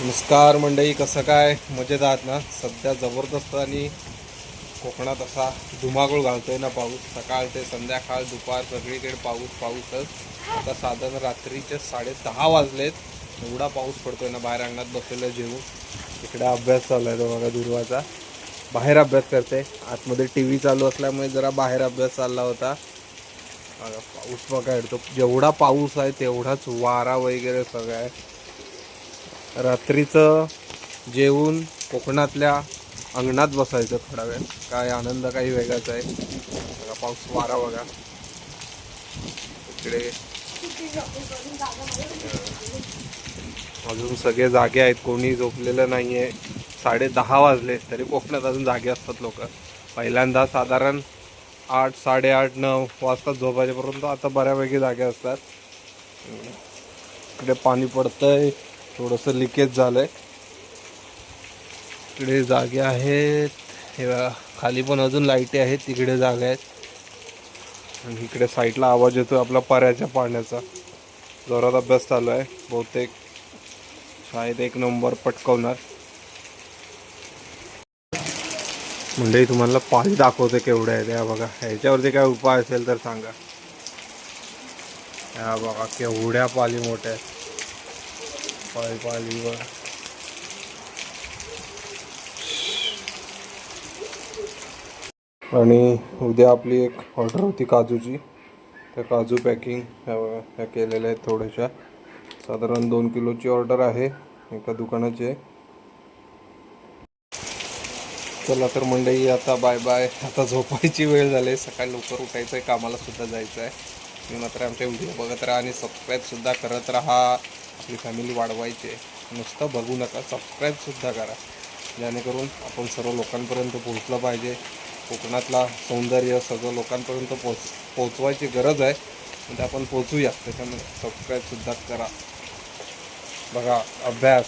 नमस्कार मंडळी, कसं काय मजेत आहात ना? सध्या जबरदस्त आणि कोकणात असा धुमाकूळ घालतोय ना पाऊस. सकाळ ते संध्याकाळ दुपार सगळीकडे पाऊसच. आता साधारण रात्रीचे 10:30 वाजलेत. एवढा पाऊस पडतोय ना, बाहेर अंगणात बसलेलं जेवून. इकडे अभ्यास चालू आहे तो बघा, दुर्वाचा बाहेर अभ्यास करते. आतमध्ये टी व्ही चालू असल्यामुळे जरा बाहेर अभ्यास चालला होता. पाऊस बघा येतो, जेवढा पाऊस आहे तेवढाच वारा वगैरे सगळं आहे. रात्रीचं जेवून कोकणातल्या अंगणात बसायचं थोडा वेळ, काय आनंद काही वेगळाच आहे. बघा पाऊस वारा बघा. इकडे अजून सगळे जागे आहेत, कोणी झोपलेलं नाही आहे. 10:30 वाजले तरी कोकणात अजून जागे असतात लोक. पहिल्यांदा साधारण 8, 8:30, 9 वाजता झोपायच्यापर्यंत आता बऱ्यापैकी जागे असतात. इकडे पाणी पडतंय, थोडंसं लिकेज झालंय. इकडे जागे आहेत, हे खाली पण अजून लाईटी आहेत, तिकडे जागा आहेत. आणि इकडे साईडला आवाज येतो आपला पऱ्याच्या पाण्याचा. जोरात अभ्यास चालू आहे, बहुतेक शाळेत 1 नंबर पटकवणार. म्हणजे तुम्हाला पाणी दाखवते केवढे आहे त्या बघा. ह्याच्यावरती काय उपाय असेल तर सांगा. ह्या बघा केवढ्या पाली मोठ्या आहेत. पालीवर आणि उद्या आपली एक ऑर्डर होती काजूची. त्या काजू पॅकिंग ह्या केलेल्या आहेत थोड्याशा. साधारण 2 किलोची ऑर्डर आहे एका दुकानाची. चला तर मंडळी, आता बाय बाय. आता झोपायची वेळ झाली. सकाळी लवकर उठायचं आहे, कामाला सुद्धा जायचं आहे. मी मात्र आमच्या व्हिडिओ बघत राहा आणि सबस्क्राईबसुद्धा करत राहा. आपली फॅमिली वाढवायची आहे. नुसतं बघू नका, सबस्क्राईबसुद्धा करा, जेणेकरून आपण सर्व लोकांपर्यंत पोहोचलं पाहिजे. कोकणातला सौंदर्य सगळं लोकांपर्यंत पोचवायची गरज आहे. म्हणजे आपण पोचूया, त्याच्यामुळे सबस्क्राईबसुद्धा करा. बघा अभ्यास